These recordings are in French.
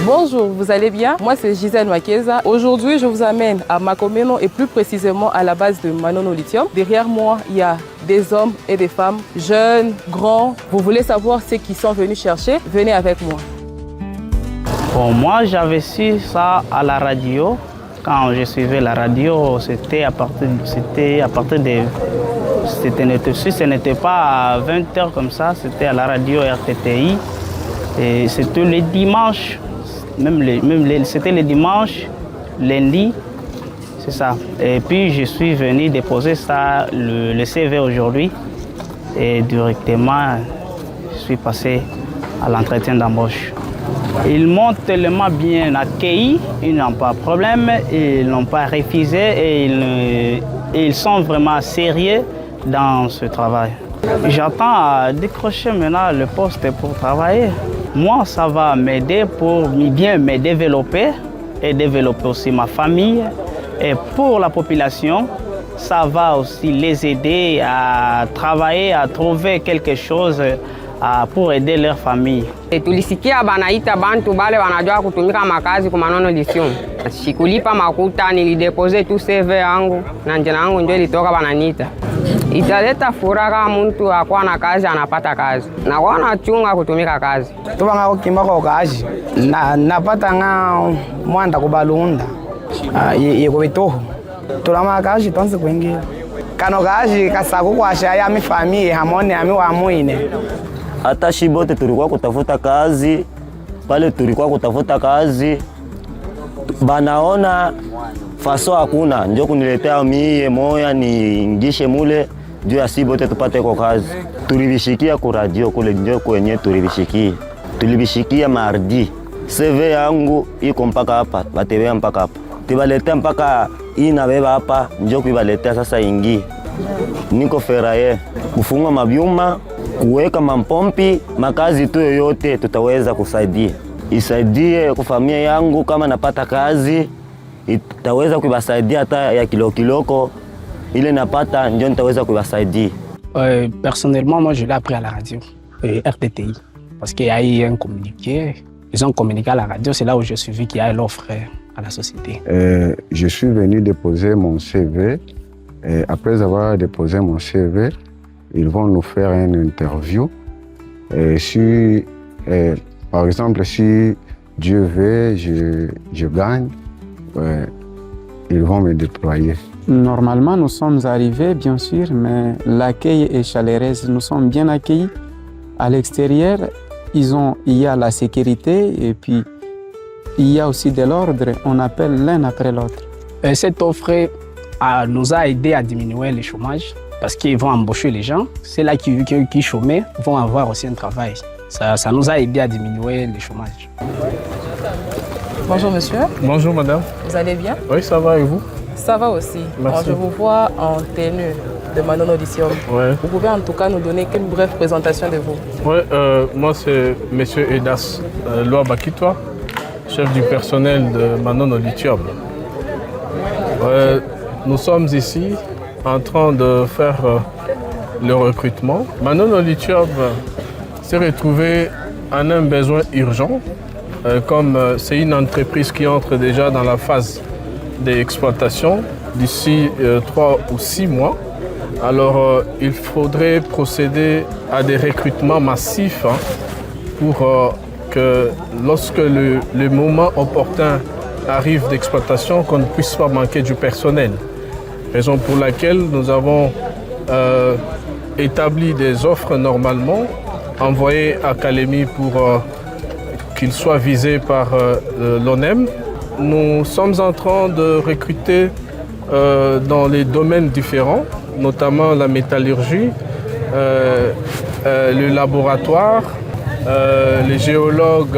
Bonjour, vous allez bien? Moi c'est Gisèle Makeza. Aujourd'hui je vous amène à Makomeno et plus précisément à la base de Manono Lithium. Derrière moi il y a des hommes et des femmes, jeunes, grands. Vous voulez savoir ce qu'ils sont venus chercher? Venez avec moi. Bon, moi j'avais su ça à la radio. Quand je suivais la radio, c'était à partir de... Ce n'était pas à 20h comme ça, c'était à la radio RTTI. Et c'était le dimanche, c'était le dimanche, lundi, c'est ça. Et puis je suis venu déposer ça, le CV aujourd'hui. Et directement, je suis passé à l'entretien d'embauche. Ils m'ont tellement bien accueilli, ils n'ont pas de problème, ils n'ont pas refusé et ils sont vraiment sérieux dans ce travail. J'attends à décrocher maintenant le poste pour travailler. Moi, ça va m'aider pour bien me développer et développer aussi ma famille. Et pour la population, ça va aussi les aider à travailler, à trouver quelque chose pour aider leur famille. Tulisikia banaita bantu bale wanajua kutumika makazi kwa Manono Lithium. Sikulipa makuta, nilidepose tu CV yangu na njina yangu ndio ilitoka bananiita. Italeta furaha kama mtu akuwa na kazi anapata kazi. Na wana chunga kutumika kazi. Tubanga kukimba kwa kazi. Napata nga mwanda kubalunda. Yeko bitoho. Tulama kazi tonse kuingia. Kano kazi kasaku kwa shaya mi familia hamone ami wa muine. Hata shibote tulikuwa kutafuta kazi, pale tulikuwa kutafuta kazi, banaona faso hakuna, ndio kuniletea mie moya niingishe mule, ndio ya shibote tupate kwa kazi. Tulibishikia kwa radio kule, ndio kwenye tulibishikia. Tulibishikia mardi. CV yangu iko mpaka hapa, batebea mpaka hapa. Tibaletea mpaka inabeba hapa, ndio kubaletea sasa ingi. Niko feraye, kufunga mabyuma, kuweka mampompi, makazi tu yoyote tutaweza kusaidia. Isaidie kwa familia yangu kama napata kazi, itaweza kubasaidia hata ya kiloko, ile napata ndio nitaweza kubasaidia. Personnellement, moi je l'ai appris à la radio, RTTI, parce qu'il y a eu un communiqué. Ils ont communiqué à la radio, c'est là où je suis vu qu'il y a l'offre à la société. Je suis venu déposer mon CV. Et après avoir déposé mon CV, ils vont nous faire une interview. Et par exemple, si Dieu veut, je gagne, ils vont me déployer. Normalement, nous sommes arrivés, bien sûr, mais l'accueil est chaleureux. Nous sommes bien accueillis. À l'extérieur, il y a la sécurité et puis il y a aussi de l'ordre. On appelle l'un après l'autre. Cette offre nous a aidé à diminuer le chômage parce qu'ils vont embaucher les gens. Ceux-là qui chômaient vont avoir aussi un travail. Ça nous a aidé à diminuer le chômage. Bonjour monsieur. Bonjour madame. Vous allez bien? Oui, ça va et vous? Ça va aussi. Merci. Alors, je vous vois en tenue de Manono Lithium. Ouais. Vous pouvez en tout cas nous donner une brève présentation de vous? Oui, moi c'est monsieur Edas Loa Bakitwa, chef du personnel de Manono Lithium. Nous sommes ici en train de faire le recrutement. Manono Lithium s'est retrouvé en un besoin urgent, comme c'est une entreprise qui entre déjà dans la phase d'exploitation d'ici 3 ou 6 mois. Alors il faudrait procéder à des recrutements massifs pour que lorsque le moment opportun arrive d'exploitation, qu'on ne puisse pas manquer du personnel. Raison pour laquelle nous avons établi des offres normalement, envoyées à Kalemi pour qu'ils soient visés par l'ONEM. Nous sommes en train de recruter dans les domaines différents, notamment la métallurgie, le laboratoire, les géologues,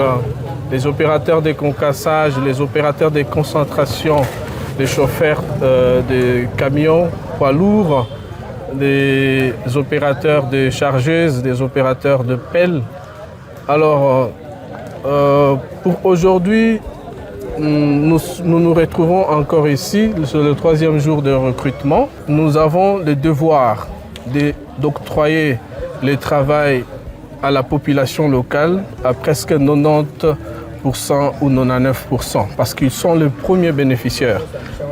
les opérateurs de concassage, les opérateurs de concentration, les chauffeurs de camions, poids lourds, des opérateurs de chargeuses, des opérateurs de pelles. Alors, pour aujourd'hui, nous nous retrouvons encore ici, sur le 3e jour de recrutement. Nous avons le devoir d'octroyer le travail à la population locale, à presque 90% 98% ou 99% parce qu'ils sont les premiers bénéficiaires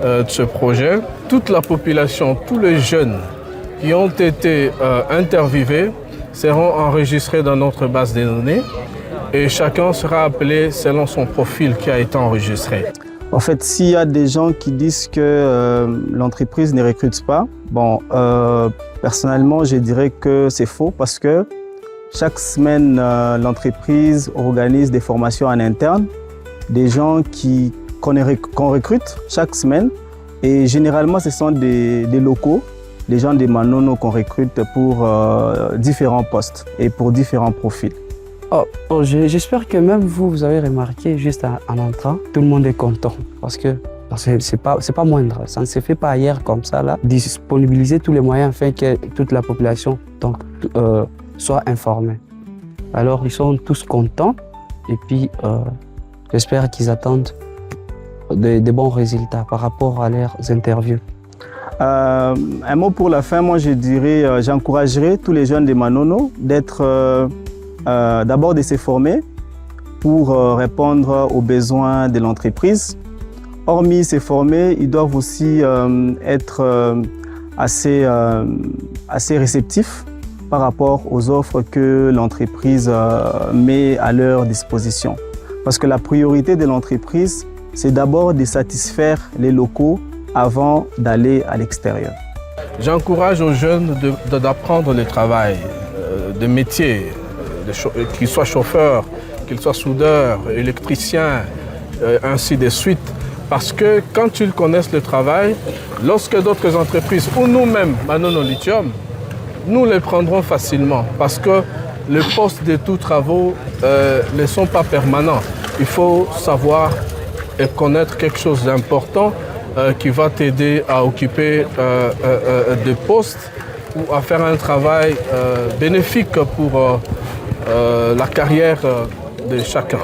de ce projet. Toute la population, tous les jeunes qui ont été interviewés seront enregistrés dans notre base de données et chacun sera appelé selon son profil qui a été enregistré. En fait, s'il y a des gens qui disent que l'entreprise ne recrute pas, personnellement, je dirais que c'est faux parce que chaque semaine, l'entreprise organise des formations en interne, des gens qu'on recrute chaque semaine. Et généralement, ce sont des locaux, des gens des Manono qu'on recrute pour différents postes et pour différents profils. J'espère que même vous avez remarqué juste en entrant, tout le monde est content parce que c'est pas moindre, ça ne se fait pas ailleurs comme ça là. Disponibiliser tous les moyens afin que toute la population soit informée. Alors ils sont tous contents et puis j'espère qu'ils attendent de bons résultats par rapport à leurs interviews. Un mot pour la fin, moi je dirais, j'encouragerais tous les jeunes de Manono d'abord de se former pour répondre aux besoins de l'entreprise. Hormis se former, ils doivent aussi être assez réceptifs par rapport aux offres que l'entreprise met à leur disposition. Parce que la priorité de l'entreprise, c'est d'abord de satisfaire les locaux avant d'aller à l'extérieur. J'encourage aux jeunes d'apprendre le travail, de métier, qu'ils soient chauffeurs, qu'ils soient soudeurs, électriciens, ainsi de suite. Parce que quand ils connaissent le travail, lorsque d'autres entreprises ou nous-mêmes, Manono Lithium, nous les prendrons facilement. Parce que les postes de tous travaux ne sont pas permanents. Il faut savoir et connaître quelque chose d'important qui va t'aider à occuper des postes ou à faire un travail bénéfique pour la carrière de chacun.